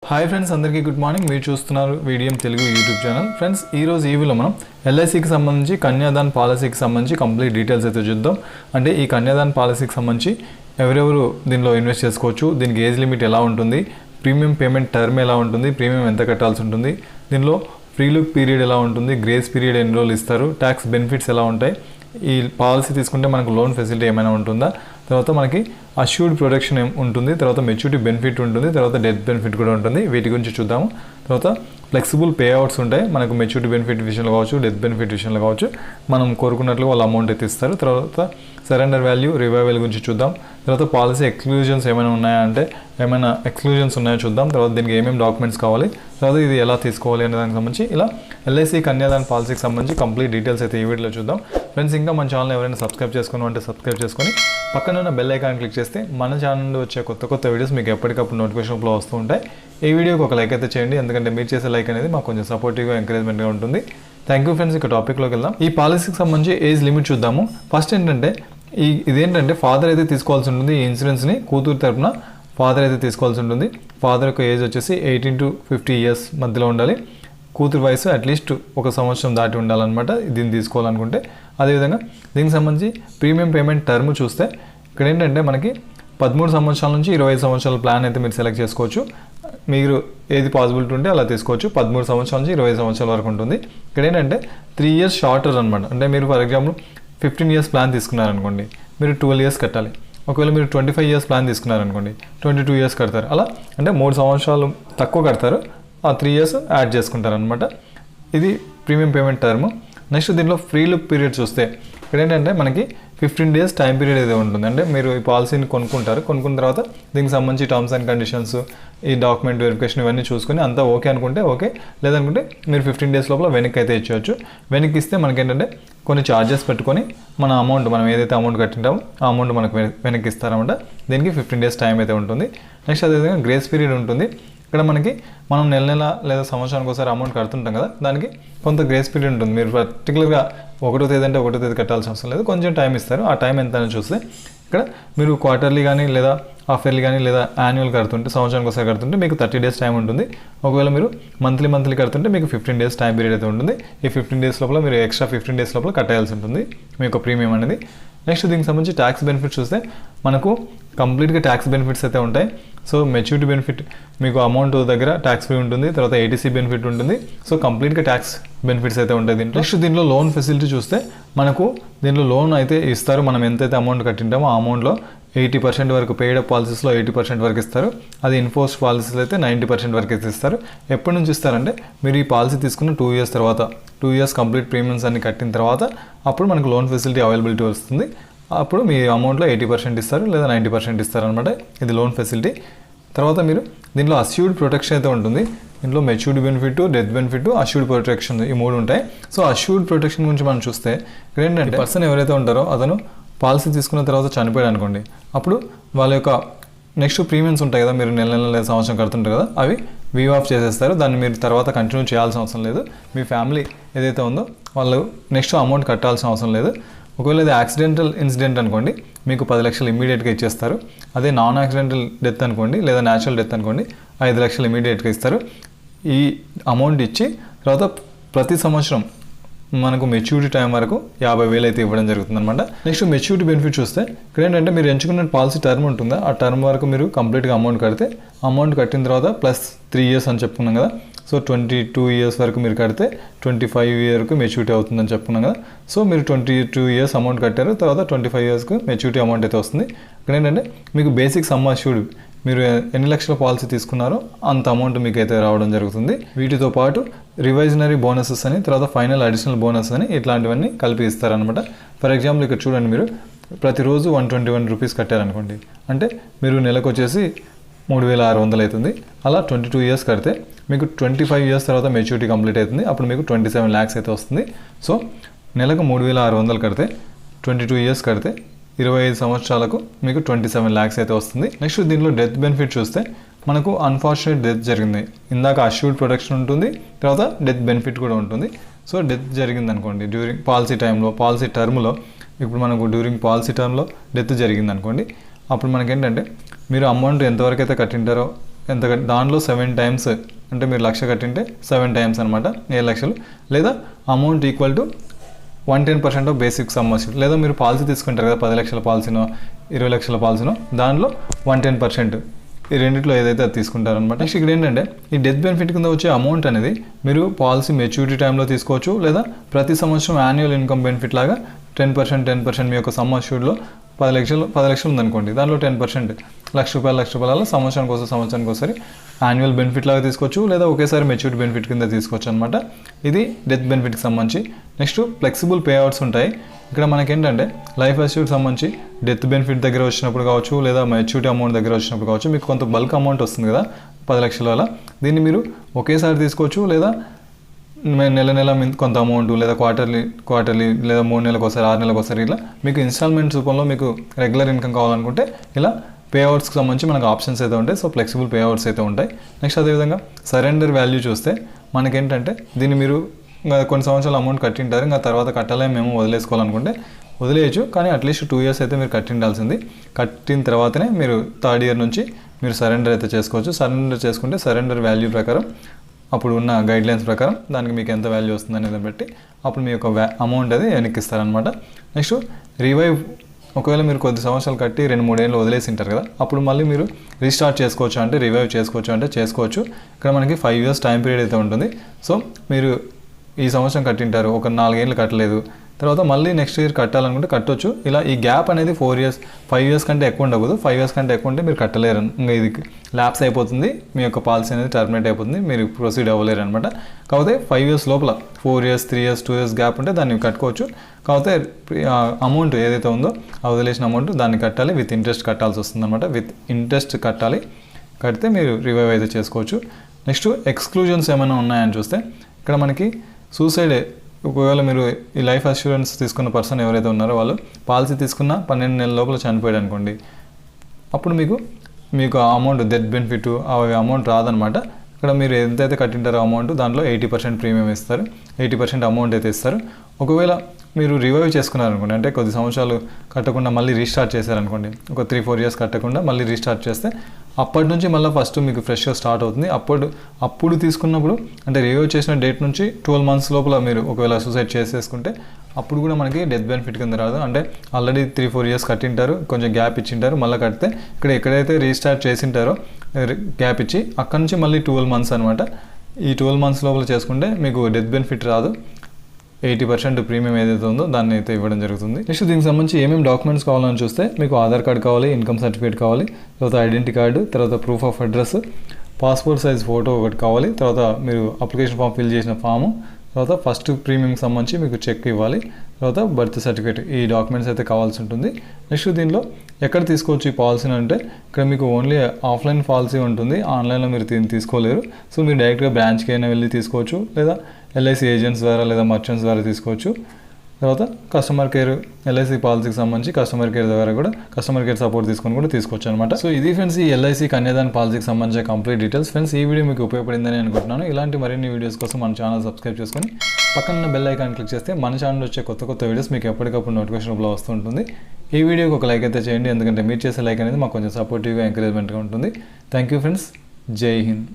Hi friends, అందరికీ good morning. మీరు చూస్తున్నారు Veediyam Telugu YouTube channel. Friends, ఈరోజు ఈ వీడియోలో మనం ఎల్ఐసికి సంబంధించి కన్యాదాన్ పాలసీకి సంబంధించి కంప్లీట్ డీటెయిల్స్ అయితే చూద్దాం. అంటే ఈ కన్యాదాన్ పాలసీకి సంబంధించి ఎవరెవరు దీనిలో ఇన్వెస్ట్ చేసుకోవచ్చు, దీనికి ఏజ్ లిమిట్ ఎలా ఉంటుంది, ప్రీమియం పేమెంట్ టర్మ్ ఎలా ఉంటుంది, ప్రీమియం ఎంత కట్టాల్సి ఉంటుంది, దీనిలో ఫ్రీ లుక్ పీరియడ్ ఎలా ఉంటుంది, గ్రేస్ పీరియడ్ ఎన్ని రోజులు ఇస్తారు, ట్యాక్స్ బెనిఫిట్స్ ఎలా ఉంటాయి, ఈ పాలసీ తీసుకుంటే మనకు లోన్ ఫెసిలిటీ ఏమైనా ఉంటుందా, తర్వాత మనకి అష్యూర్డ్ ప్రొటెక్షన్ ఉంటుంది, తర్వాత మెచ్యూరిటీ బెనిఫిట్ ఉంటుంది, తర్వాత డెత్ బెనిఫిట్ కూడా ఉంటుంది. వీటి గురించి చూద్దాము. తర్వాత ఫ్లెక్సిబుల్ పే అవుట్స్ ఉంటాయి మనకు మెచ్యూరిటీ బెనిఫిట్ విషయంలో కావచ్చు, డెత్ బెనిఫిట్ విషయంలో కావచ్చు. మనం కోరుకున్నట్లు వాళ్ళు అమౌంట్ అయితే ఇస్తారు. తర్వాత సరెండర్ వాల్యూ రివైవల్ గురించి చూద్దాం. తర్వాత పాలసీ ఎక్స్క్లూజన్స్ ఏమైనా ఉన్నాయా అంటే ఏమైనా ఎక్స్క్లూజన్స్ ఉన్నాయో చూద్దాం. తర్వాత దీనికి ఏమేమి డాక్యుమెంట్స్ కావాలి, తర్వాత ఇది ఎలా తీసుకోవాలి అనే దానికి సంబంధించి ఇలా ఎల్ఐసి కన్యాదాన్ పాలసీకి సంబంధించి కంప్లీట్ డీటెయిల్స్ అయితే ఈ వీడియోలో చూద్దాం. ఫ్రెండ్స్, ఇంకా మన ఛానల్ ఎవరైనా సబ్స్క్రైబ్ చేసుకోవాలంటే సబ్స్క్రైబ్ చేసుకొని పక్కన ఉన్న బెల్ ఐకాన్ క్లిక్ చేస్తే మన ఛానల్ నుండి వచ్చే కొత్త వీడియోస్ మీకు ఎప్పటికప్పుడు నోటిఫికేషన్లో వస్తూ ఉంటాయి. ఈ వీడియోకి ఒక లైక్ అయితే చేయండి, ఎందుకంటే మీరు చేసే లైక్ అనేది మాకు కొంచెం సపోర్టివ్గా ఎంకరేజ్మెంట్గా ఉంటుంది. Thank you friends. ఇక టాపిక్లోకి వెళ్దాం. ఈ పాలసీకి సంబంధించి ఏజ్ లిమిట్ చూద్దాము. ఫస్ట్ ఏంటంటే ఇదేంటంటే ఫాదర్ అయితే తీసుకోవాల్సి ఉంటుంది. ఈ ఇన్సూరెన్స్ని కూతురు తరపున ఫాదర్ అయితే తీసుకోవాల్సి ఉంటుంది. ఫాదర్ యొక్క ఏజ్ వచ్చేసి 18 to 50 years మధ్యలో ఉండాలి. కూతురు వయసు అట్లీస్ట్ 1 సంవత్సరం దాటి ఉండాలన్నమాట దీన్ని తీసుకోవాలనుకుంటే. అదేవిధంగా దీనికి సంబంధించి ప్రీమియం పేమెంట్ టర్మ్ చూస్తే ఇక్కడ ఏంటంటే మనకి 13 సంవత్సరాల నుంచి 25 సంవత్సరాల ప్లాన్ అయితే మీరు సెలెక్ట్ చేసుకోవచ్చు. మీరు ఏది పాసిబిలిటీ ఉంటే అలా తీసుకోవచ్చు. 13 సంవత్సరాల నుంచి 20 సంవత్సరాల వరకు ఉంటుంది. ఇక్కడ ఏంటంటే 3 years షార్టర్ అనమాట. అంటే మీరు ఫర్ ఎగ్జాంపుల్ 15 years ప్లాన్ తీసుకున్నారనుకోండి, మీరు 12 years కట్టాలి. ఒకవేళ మీరు 25 years ప్లాన్ తీసుకున్నారనుకోండి, 22 years కడతారు. అలా అంటే 3 సంవత్సరాలు తక్కువ కడతారు, ఆ 3 years యాడ్ చేసుకుంటారు అనమాట. ఇది ప్రీమియం పేమెంట్ టర్మ్. నెక్స్ట్ దీనిలో ఫ్రీ లుక్ పీరియడ్ చూస్తే ఇక్కడ ఏంటంటే మనకి 15 days టైం పీరియడ్ అయితే ఉంటుంది. అంటే మీరు ఈ పాలసీని కొనుక్కున్న తర్వాత దీనికి సంబంధించి టర్మ్స్ అండ్ కండిషన్స్, ఈ డాక్యుమెంట్ వెరిఫికేషన్ ఇవన్నీ చూసుకొని అంతా ఓకే అనుకుంటే ఓకే, లేదనుకుంటే మీరు 15 days లోపల వెనక్కి అయితే ఇచ్చేయచ్చు. వెనక్కి ఇస్తే మనకి ఏంటంటే కొన్ని ఛార్జెస్ పెట్టుకొని మన అమౌంట్, మనం ఏదైతే అమౌంట్ కట్టింటామో ఆ అమౌంట్ మనకు వెనక్కి ఇస్తారన్నమాట. దీనికి 15 days టైం అయితే ఉంటుంది. నెక్స్ట్ అదేవిధంగా గ్రేస్ పీరియడ్ ఉంటుంది. ఇక్కడ మనం నెల లేదా సంవత్సరానికి ఒకసారి అమౌంట్ కడుతుంటాం కదా, దానికి కొంత గ్రేస్ పీరియడ్ ఉంటుంది. మీరు పర్టికులర్గా 1వ తేదీ అంటే 1వ తేదీ కట్టాల్సిన అవసరం లేదు, కొంచెం టైం ఇస్తారు. ఆ టైం ఎంత అని చూస్తే ఇక్కడ మీరు క్వార్టర్లీ కానీ లేదా హాఫ్ ఇయర్లీ కానీ లేదా యాన్యువల్ కడుతుంటే, సంవత్సరానికి ఒకసారి కడుతుంటే మీకు 30 days టైం ఉంటుంది. ఒకవేళ మీరు మంత్లీ కడుతుంటే మీకు 15 days టైం పీరియడ్ అయితే ఉంటుంది. ఈ 15 days లోపల మీరు ఎక్స్ట్రా 15 days లోపల కట్టాల్సి ఉంటుంది మీ యొక్క ప్రీమియం అనేది. నెక్స్ట్ దీనికి సంబంధించి ట్యాక్స్ బెనిఫిట్స్ చూస్తే మనకు కంప్లీట్గా ట్యాక్స్ బెనిఫిట్స్ అయితే ఉంటాయి. సో మెచ్యూరిటీ బెనిఫిట్ మీకు అమౌంట్ దగ్గర ట్యాక్స్ ఫ్రీ ఉంటుంది. తర్వాత ఏటీసీ బెనిఫిట్ ఉంటుంది. సో కంప్లీట్గా ట్యాక్స్ బెనిఫిట్స్ అయితే ఉంటాయి దీంట్లో. నెక్స్ట్ దీనిలో లోన్ ఫెసిలిటీ చూస్తే మనకు దీనిలో లోన్ అయితే ఇస్తారు. మనం ఎంతైతే అమౌంట్ కట్టింటామో ఆ అమౌంట్లో 80% వరకు పెయిడ్ అప్ పాలసీస్లో 80% వరకు ఇస్తారు. అది ఇన్ఫోర్స్ పాలసీస్లో అయితే 90% వరకు అయితే ఇస్తారు. ఎప్పటి నుంచి ఇస్తారంటే మీరు ఈ పాలసీ తీసుకున్న 2 years తర్వాత, 2 years కంప్లీట్ ప్రీమియమ్స్ అన్ని కట్టిన తర్వాత అప్పుడు మనకు లోన్ ఫెసిలిటీ అవైలబిలిటీ వస్తుంది. అప్పుడు మీ అమౌంట్లో 80% ఇస్తారు లేదా 90% ఇస్తారు అనమాట. ఇది లోన్ ఫెసిలిటీ. తర్వాత మీరు దీంట్లో అష్యూర్డ్ ప్రొటెక్షన్ అయితే ఉంటుంది. దీంట్లో matured benefit, death benefit, assured protection, ఈ 3 ఉంటాయి. సో అష్యూర్డ్ ప్రొటెక్షన్ గురించి మనం చూస్తే ఇక్కడ ఏంటంటే పర్సన్ ఎవరైతే ఉంటారో అతను పాలసీ తీసుకున్న తర్వాత చనిపోయాడు అనుకోండి, అప్పుడు వాళ్ళ యొక్క నెక్స్ట్ ప్రీమియమ్స్ ఉంటాయి కదా, మీరు నెల లేదా సంవత్సరం కడుతుంటారు కదా, అవి వీవ్ ఆఫ్ చేసేస్తారు. దాన్ని మీరు తర్వాత కంటిన్యూ చేయాల్సిన అవసరం లేదు. మీ ఫ్యామిలీ ఏదైతే ఉందో వాళ్ళు నెక్స్ట్ అమౌంట్ కట్టాల్సిన అవసరం లేదు. ఒకవేళ ఇది యాక్సిడెంటల్ ఇన్సిడెంట్ అనుకోండి, మీకు 10 లక్షలు ఇమీడియట్గా ఇచ్చేస్తారు. అదే నాన్ యాక్సిడెంటల్ డెత్ అనుకోండి లేదా న్యాచురల్ డెత్ అనుకోండి, 5 లక్షలు ఇమీడియట్గా ఇస్తారు. ఈ అమౌంట్ ఇచ్చి తర్వాత ప్రతి సంవత్సరం మనకు మెచ్యూరిటీ టైం వరకు 50,000 అయితే ఇవ్వడం జరుగుతుంది అనమాట. నెక్స్ట్ మెచ్యూరిటీ బెనిఫిట్ చూస్తే ఇక్కడ ఏంటంటే మీరు ఎంచుకున్న పాలసీ టర్మ్ ఉంటుందా, ఆ టర్మ్ వరకు మీరు కంప్లీట్గా అమౌంట్ కడితే, అమౌంట్ కట్టిన తర్వాత ప్లస్ 3 years అని చెప్పుకున్నాం కదా. సో 22 years వరకు మీరు కడితే 25 years మెచ్యూరిటీ అవుతుందని చెప్పుకున్నాం కదా. సో మీరు 22 years అమౌంట్ కట్టారు, తర్వాత 25 yearsకు మెచ్యూరిటీ అమౌంట్ అయితే వస్తుంది. ఇక్కడ ఏంటంటే మీకు బేసిక్ సమ్ అష్యూర్డ్, మీరు ఎన్ని లక్షల పాలసీ తీసుకున్నారో అంత అమౌంట్ మీకు అయితే రావడం జరుగుతుంది. వీటితో పాటు రివైజనరీ బోనసెస్ అని, తర్వాత ఫైనల్ అడిషనల్ బోనస్ అని ఇట్లాంటివన్నీ కలిపి ఇస్తారనమాట. ఫర్ ఎగ్జాంపుల్ ఇక్కడ చూడండి, మీరు ప్రతిరోజు 121 rupees కట్టారనుకోండి, అంటే మీరు నెలకు వచ్చేసి 3,600 అవుతుంది. అలా 22 years కడితే మీకు 25 years తర్వాత మెచ్యూరిటీ కంప్లీట్ అవుతుంది. అప్పుడు మీకు 27 lakhs అయితే వస్తుంది. సో నెలకు 3,600 కడితే 22 years కడితే 25 సంవత్సరాలకు మీకు 27 lakhs అయితే వస్తుంది. నెక్స్ట్ దీనిలో డెత్ బెనిఫిట్ చూస్తే మనకు అన్ఫార్చునేట్ డెత్ జరిగింది, ఇందాక అష్యూర్డ్ ప్రొటెక్షన్ ఉంటుంది, తర్వాత డెత్ బెనిఫిట్ కూడా ఉంటుంది. సో డెత్ జరిగింది అనుకోండి డ్యూరింగ్ పాలసీ టైంలో, పాలసీ టర్మ్లో, ఇప్పుడు మనకు డ్యూరింగ్ పాలసీ టర్మ్లో డెత్ జరిగింది అనుకోండి, అప్పుడు మనకేంటంటే మీరు అమౌంట్ ఎంతవరకు అయితే కట్టింటారో ఎంత దాంట్లో 7 టైమ్స్ అంటే మీరు 1,00,000 కట్టింటే 7 టైమ్స్ అనమాట 7 లక్షలు, లేదా amount equal to 110% of basic sum assured. లేదా మీరు పాలసీ తీసుకుంటారు కదా 10 లక్షల పాలసీనో 20 లక్షల పాలసీనో దానిలో 110% ఈ రెండిట్లో ఏదైతే అది తీసుకుంటారనమాట. నెక్స్ట్ ఇక్కడ ఏంటంటే ఈ డెత్ బెనిఫిట్ కింద వచ్చే అమౌంట్ అనేది మీరు పాలసీ మెచ్యూరిటీ టైంలో తీసుకోవచ్చు, లేదా ప్రతి సంవత్సరం యాన్యువల్ ఇన్కమ్ బెనిఫిట్ లాగా 10% మీ యొక్క సమ్ అష్యూర్డ్లో 10 లక్షలు ఉందనుకోండి, దాంట్లో 10% ₹1,00,000 అలా సంవత్సరానికి ఒకసారి యాన్యువల్ బెనిఫిట్ లాగా తీసుకోవచ్చు, లేదా ఒకేసారి మెచ్యూరిటీ బెనిఫిట్ కింద తీసుకోవచ్చు అనమాట. ఇది డెత్ బెనిఫిట్కి సంబంధించి. నెక్స్ట్ ఫ్లెక్సిబుల్ పే అవుట్స్ ఉంటాయి. ఇక్కడ మనకేంటంటే లైఫ్ అష్యూర్డ్ సంబంధించి డెత్ బెనిఫిట్ దగ్గర వచ్చినప్పుడు కావచ్చు, లేదా మెచ్యూరిటీ అమౌంట్ దగ్గర వచ్చినప్పుడు కావచ్చు, మీకు కొంత బల్క్ అమౌంట్ వస్తుంది కదా 10 లక్షల అలా, దీన్ని మీరు ఒకేసారి తీసుకోవచ్చు, లేదా నెల కొంత అమౌంట్, లేదా క్వార్టర్లీ లేదా 3 నెలలకు ఒకసారి 6 నెలలకు ఒకసారి ఇలా మీకు ఇన్స్టాల్మెంట్స్ రూపంలో మీకు రెగ్యులర్ ఇన్కమ్ కావాలనుకుంటే ఇలా పే అవుట్స్కి సంబంధించి మనకు ఆప్షన్స్ అయితే ఉంటాయి. సో ఫ్లెక్సిబుల్ పే అవుట్స్ అయితే ఉంటాయి. నెక్స్ట్ అదేవిధంగా సరెండర్ వాల్యూ చూస్తే మనకేంటంటే దీన్ని మీరు ఇంకా కొన్ని సంవత్సరాలు అమౌంట్ కట్టింటారు, ఇంకా తర్వాత కట్టాలని మేము వదిలేసుకోవాలనుకుంటే వదిలేయచ్చు, కానీ అట్లీస్ట్ 2 years అయితే మీరు కట్టిండాల్సింది. కట్టిన తర్వాతనే మీరు 3rd year నుంచి మీరు సరెండర్ అయితే చేసుకోవచ్చు. సరెండర్ చేసుకుంటే సరెండర్ వాల్యూ ప్రకారం అప్పుడు ఉన్న గైడ్లైన్స్ ప్రకారం దానికి మీకు ఎంత వాల్యూ వస్తుంది అనేది బట్టి అప్పుడు మీ యొక్క అమౌంట్ అది వెనక్కిస్తారనమాట. నెక్స్ట్ రివైవ్, ఒకవేళ మీరు కొద్ది సంవత్సరాలు కట్టి 2-3 ఏళ్ళు వదిలేసి ఉంటారు కదా, అప్పుడు మళ్ళీ మీరు రీస్టార్ట్ చేసుకోవచ్చు అంటే రివైవ్ చేసుకోవచ్చు అంటే చేసుకోవచ్చు. ఇక్కడ మనకి 5 years టైం పీరియడ్ అయితే ఉంటుంది. సో మీరు ఈ సంవత్సరం కట్టింటారు, ఒక 4 ఏళ్ళు కట్టలేదు, తర్వాత మళ్ళీ నెక్స్ట్ ఇయర్ కట్టాలనుకుంటే కట్టొచ్చు. ఇలా ఈ గ్యాప్ అనేది 5 years కంటే ఎక్కువ ఉండకూడదు. 5 years కంటే ఎక్కువ ఉంటే మీరు కట్టలేరు, ఇంకా ఇది ల్యాప్స్ అయిపోతుంది, మీ యొక్క పాలసీ అనేది టర్మినేట్ అయిపోతుంది, మీరు ప్రొసీడ్ అవ్వలేరు అనమాట. కాకపోతే 5 years లోపల 4 years 3 years 2 years గ్యాప్ ఉంటే దాన్ని కట్టుకోవచ్చు. కాకపోతే అమౌంట్ ఏదైతే ఉందో ఆ వదిలేసిన అమౌంట్ దాన్ని కట్టాలి, విత్ ఇంట్రెస్ట్ కట్టాల్సి వస్తుంది అనమాట. విత్ ఇంట్రెస్ట్ కట్టాలి, కడితే మీరు రివైవ్ అయితే చేసుకోవచ్చు. నెక్స్ట్ ఎక్స్క్లూజన్స్ ఏమైనా ఉన్నాయని చూస్తే ఇక్కడ మనకి సూసైడ్, ఒకవేళ మీరు ఈ లైఫ్ అష్యూరెన్స్ తీసుకున్న పర్సన్ ఎవరైతే ఉన్నారో వాళ్ళు పాలసీ తీసుకున్న 12 నెలల లోపల చనిపోయాడు అనుకోండి, అప్పుడు మీకు అమౌంట్ డెత్ బెనిఫిట్ ఆ అమౌంట్ రాదనమాట. ఇక్కడ మీరు ఎంతైతే కట్టింటారో అమౌంట్ దాంట్లో 80% ప్రీమియం ఇస్తారు, 80% అమౌంట్ అయితే ఇస్తారు. ఒకవేళ మీరు రివైవ్ చేసుకున్నారనుకోండి, అంటే కొద్ది సంవత్సరాలు కట్టకుండా మళ్ళీ రీస్టార్ట్ చేశారనుకోండి, ఒక 3-4 years కట్టకుండా మళ్ళీ రీస్టార్ట్ చేస్తే అప్పటి నుంచి మళ్ళీ ఫస్ట్ మీకు ఫ్రెష్గా స్టార్ట్ అవుతుంది. అప్పుడు తీసుకున్నప్పుడు అంటే రివైవ్ చేసిన డేట్ నుంచి 12 months లోపల మీరు ఒకవేళ సూసైడ్ చేసేసుకుంటే అప్పుడు కూడా మనకి డెత్ బెనిఫిట్ కింద రాదు. అంటే ఆల్రెడీ 3-4 years కట్టింటారు, కొంచెం గ్యాప్ ఇచ్చింటారు, మళ్ళీ కడితే ఇక్కడ ఎక్కడైతే రీస్టార్ట్ చేసింటారో గ్యాప్ ఇచ్చి అక్కడ నుంచి మళ్ళీ 12 months అనమాట. ఈ 12 months లోపల చేసుకుంటే మీకు డెత్ బెనిఫిట్ రాదు. 80% ప్రీమియం ఏదైతే ఉందో దాన్ని అయితే ఇవ్వడం జరుగుతుంది. నెక్స్ట్ దీనికి సంబంధించి ఏమేమి డాక్యుమెంట్స్ కావాలని చూస్తే మీకు ఆధార్ కార్డు కావాలి, ఇన్కమ్ సర్టిఫికేట్ కావాలి, తర్వాత ఐడెంటిటీ కార్డు, తర్వాత proof of address, passport size photo ఒకటి కావాలి, తర్వాత మీరు అప్లికేషన్ ఫామ్ ఫిల్ చేసిన ఫాము, తర్వాత ఫస్ట్ ప్రీమియంకి సంబంధించి మీకు చెక్ ఇవ్వాలి, తర్వాత బర్త్ సర్టిఫికేట్, ఈ డాక్యుమెంట్స్ అయితే కావాల్సి ఉంటుంది. నెక్స్ట్ దీనిలో ఎక్కడ తీసుకోవచ్చు ఈ పాలసీని అంటే ఇక్కడ మీకు ఓన్లీ ఆఫ్లైన్ పాలసీ ఉంటుంది, ఆన్లైన్లో మీరు తీసుకోలేరు. సో మీరు డైరెక్ట్గా బ్రాంచ్కి అయినా వెళ్ళి తీసుకోవచ్చు, లేదా LIC ఏజెంట్స్ ద్వారా లేదా మర్చెంట్స్ ద్వారా తీసుకోవచ్చు. తర్వాత కస్టమర్ కేర్, LIC పాలసీకి సంబంధించి కస్టమర్ కేర్ ద్వారా కూడా కస్టమర్ కేర్ సపోర్ట్ తీసుకొని కూడా తీసుకోవచ్చు అనమాట. సో ఇది ఫ్రెండ్స్ ఈ LIC కన్యాదాన్ పాలసీకి సంబంధించిన కంప్లీట్ డీటెయిల్స్. ఫ్రెండ్స్ ఈ వీడియో మీకు ఉపయోగపడిందని అనుకుంటున్నాను. ఇలాంటి మరిన్ని వీడియోస్ కోసం మన ఛానల్ సబ్స్క్రైబ్ చేసుకొని పక్కన బెల్ ఐకాన్ క్లిక్ చేస్తే మన ఛానల్ వచ్చే కొత్త వీడియోస్ మీకు ఎప్పటికప్పుడు నోటిఫికేషన్ రూపంలో వస్తుంటుంది. ఈ వీడియోకి ఒక లైక్ అయితే చేయండి, ఎందుకంటే మీరు చేసే లైక్ అనేది మాకు కొంచెం సపోర్టివ్గా ఎంకరేజ్మెంట్గా ఉంటుంది. థ్యాంక్ యూ ఫ్రెండ్స్, జై హింద్.